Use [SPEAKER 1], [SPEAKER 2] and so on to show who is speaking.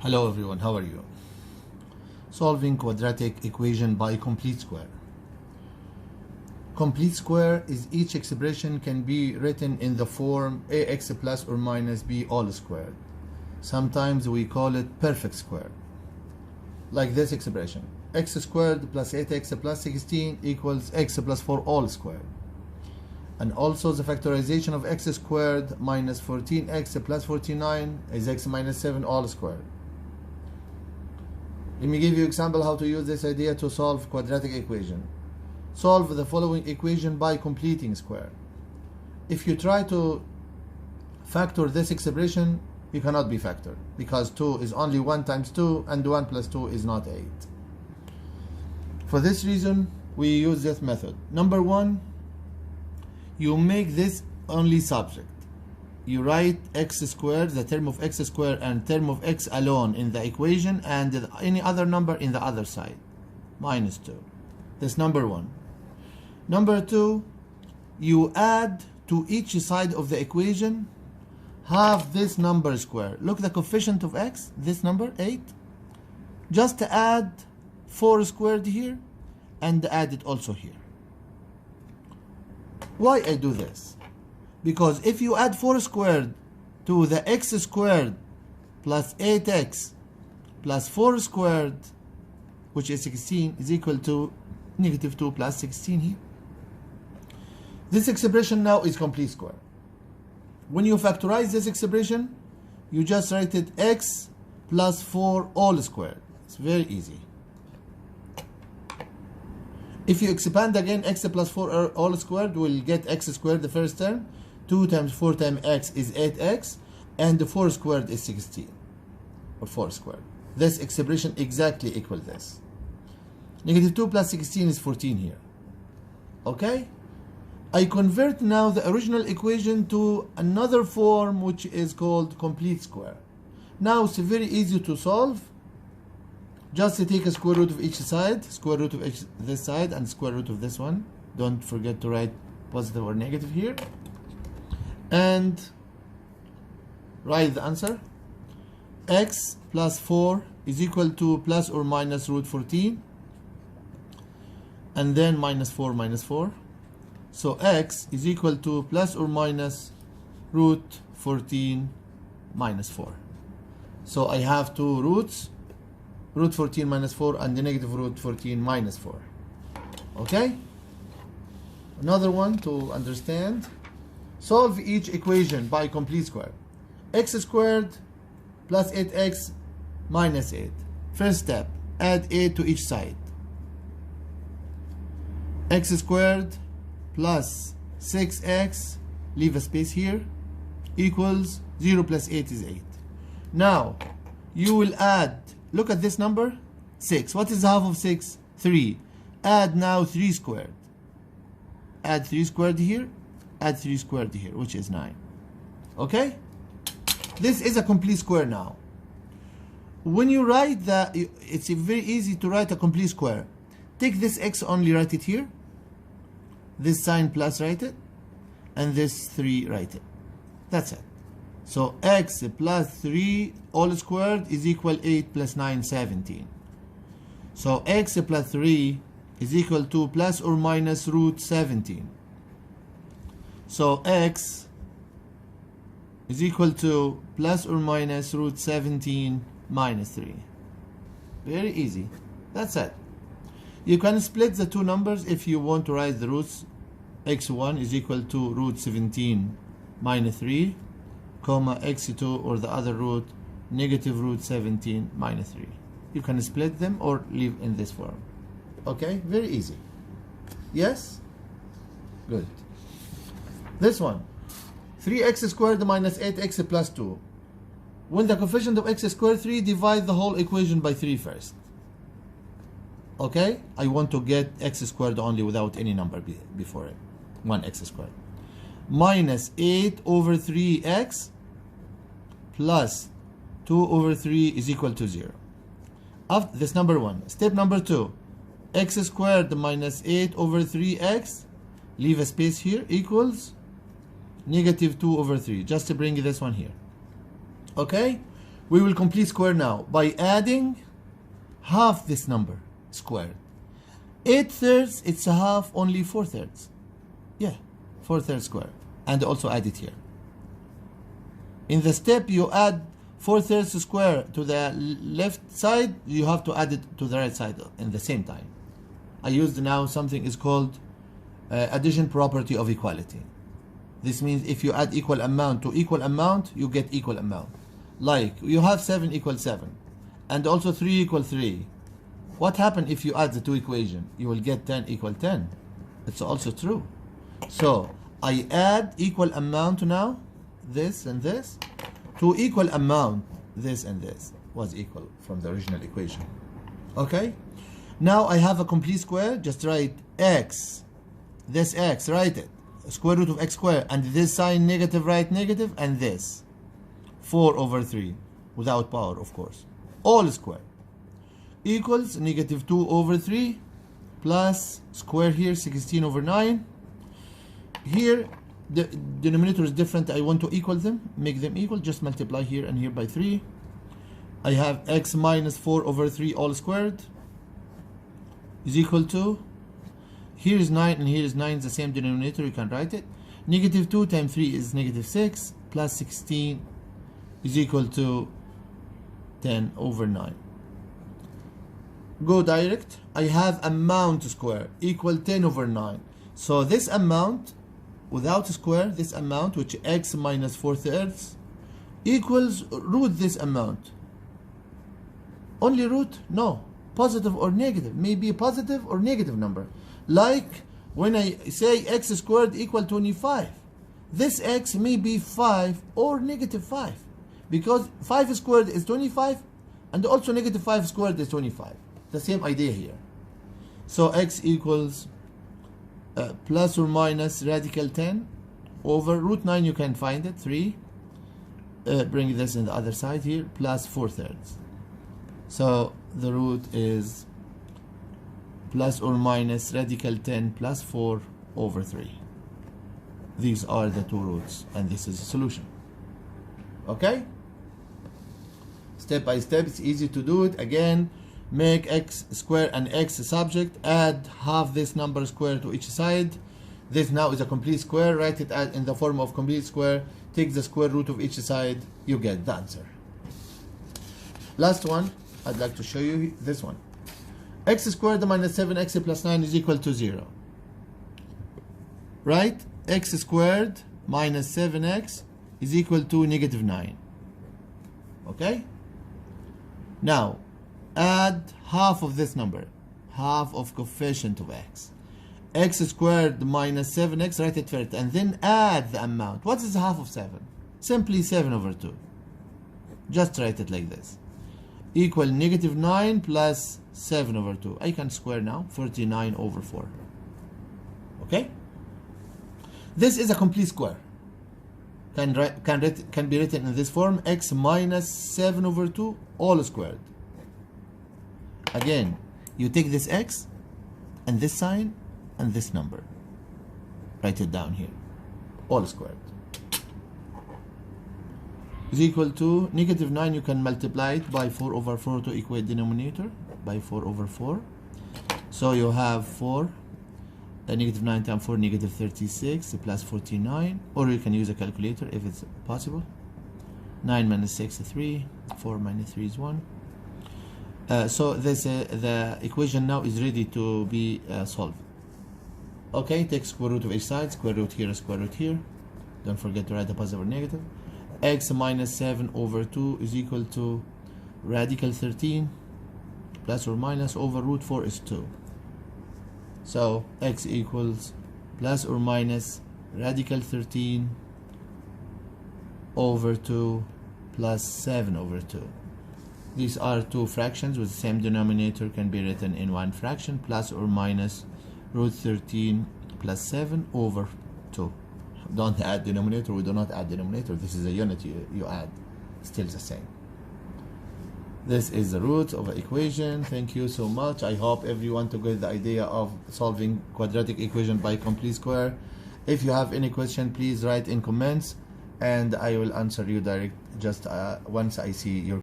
[SPEAKER 1] Hello everyone, how are you? Solving quadratic equation by complete square. Complete square is each expression can be written in the form ax plus or minus b all squared. Sometimes we call it perfect square. Like this expression, x squared plus 8x plus 16 equals x plus 4 all squared. And also the factorization of x squared minus 14x plus 49 is x minus 7 all squared. Let me give you an example how to use this idea to solve quadratic equation. Solve the following equation by completing square. If you try to factor this expression, you cannot be factored because 2 is only 1 times 2 and 1 plus 2 is not 8. For this reason, we use this method. Number 1, you make this only subject. You write x squared, the term of x squared and term of x alone in the equation, and any other number in the other side, minus 2. That's number 1. Number 2, you add to each side of the equation half this number square. Look, the coefficient of x, this number 8, just add 4 squared here and add it also here. Why I do this? Because if you add 4 squared to the x squared plus 8x plus 4 squared, which is 16, is equal to negative 2 plus 16 here. This expression now is complete square. When you factorize this expression, you just write it x plus 4 all squared. It's very easy. If you expand again, x plus 4 all squared, we'll get x squared the first term. 2 times 4 times x is 8x, and the 4 squared is 16, or 4 squared. This expression exactly equals this. Negative 2 plus 16 is 14 here. Okay? I convert now the original equation to another form which is called complete square. Now it's very easy to solve. Just take a square root of each side, square root of this side, and square root of this one. Don't forget to write positive or negative here. And write the answer. X plus 4 is equal to plus or minus root 14, and then minus 4 minus 4. So x is equal to plus or minus root 14 minus 4. So I have two roots, root 14 minus 4 and the negative root 14 minus 4. Okay? Another one to understand. Solve each equation by complete square. X squared plus 8x minus 8. First step, add 8 to each side. X squared plus 6x, leave a space here, equals 0 plus 8 is 8. Now, you will add, look at this number, 6. What is half of 6? 3. Add now 3 squared. Add 3 squared here, add 3 squared here, which is 9. Okay? This is a complete square now. When you write that, it's very easy to write a complete square. Take this x only, write it here. This sign plus, write it. And this 3, write it. That's it. So x plus 3 all squared is equal 8 plus 9, 17. So x plus 3 is equal to plus or minus root 17. So x is equal to plus or minus root 17 minus 3. Very easy. That's it. You can split the two numbers if you want to write the roots. x1 is equal to root 17 minus 3, comma x2, or the other root, negative root 17 minus 3. You can split them or leave in this form. Okay? Very easy. Yes? Good. This one, 3x squared minus 8x plus 2. When the coefficient of x squared 3, divide the whole equation by 3 first. Okay? I want to get x squared only without any number before it. 1x squared. Minus 8 over 3x plus 2 over 3 is equal to 0. After this, number 1. Step number 2. X squared minus 8 over 3x, leave a space here, equals negative 2 over 3. Just to bring this one here. Okay? We will complete square now by adding half this number squared. 8/3, it's a half, only 4/3. Yeah, 4/3 squared. And also add it here. In the step you add 4/3 square to the left side, you have to add it to the right side in the same time. I used now something is called addition property of equality. This means if you add equal amount to equal amount, you get equal amount. Like you have 7 equals 7 and also 3 equals 3. What happens if you add the two equations? You will get 10 equals 10. It's also true. So I add equal amount now, this and this, to equal amount, this and this was equal from the original equation. Okay? Now I have a complete square. Just write x, this x, write it, square root of x squared, and this sign negative, write negative, and this 4/3 without power, of course, all square equals negative 2/3 plus square here 16/9. Here the denominator is different. I want to equal them, make them equal. Just multiply here and here by 3. I have x minus 4/3 all squared is equal to, here is 9 and here is 9, the same denominator, you can write it. Negative 2 times 3 is negative 6 plus 16 is equal to 10/9. Go direct. I have amount square equal 10/9. So this amount without square, this amount, which x minus 4/3 equals root this amount. Only root? No. Positive or negative. Maybe a positive or negative number. Like when I say x squared equal 25. This x may be 5 or negative 5. Because 5 squared is 25 and also negative 5 squared is 25. The same idea here. So x equals plus or minus radical 10 over root 9, you can find it, 3. Bring this in the other side here, plus 4/3. So the root is plus or minus radical 10 plus 4/3. These are the two roots, and this is a solution. Okay? Step by step, it's easy to do it. Again, make x square an x subject, add half this number square to each side. This now is a complete square. Write it in the form of complete square. Take the square root of each side. You get the answer. Last one, I'd like to show you this one. X squared minus 7x plus 9 is equal to 0. Right? X squared minus 7x is equal to negative 9. Okay? Now, add half of this number, half of coefficient of x. X squared minus 7x, write it first, and then add the amount. What is half of 7? Simply 7/2. Just write it like this. Equal negative 9 plus 7/2. I can square now, 49/4. Okay? This is a complete square. Can be written in this form, x minus 7/2 all squared. Again, you take this x and this sign and this number. Write it down here. All squared. Is equal to negative 9. You can multiply it by 4/4 to equate denominator by 4/4. So you have 4. Negative 9 times 4, negative 36 plus 49. Or you can use a calculator if it's possible. 9 minus 6 is 3. 4 minus 3 is 1. So this the equation now is ready to be solved. Okay, take square root of each side, square root here, square root here. Don't forget to write the positive or negative. X minus 7/2 is equal to radical 13 plus or minus over root 4 is 2. So x equals plus or minus radical 13 over 2 plus 7/2. These are two fractions with the same denominator, can be written in one fraction, plus or minus root 13 plus 7/2. Don't add denominator, we do not add denominator. This is a unit you add, still the same. This is the root of the equation. Thank you so much. I hope everyone to get the idea of solving quadratic equation by complete square. If you have any question, please write in comments and I will answer you just once I see your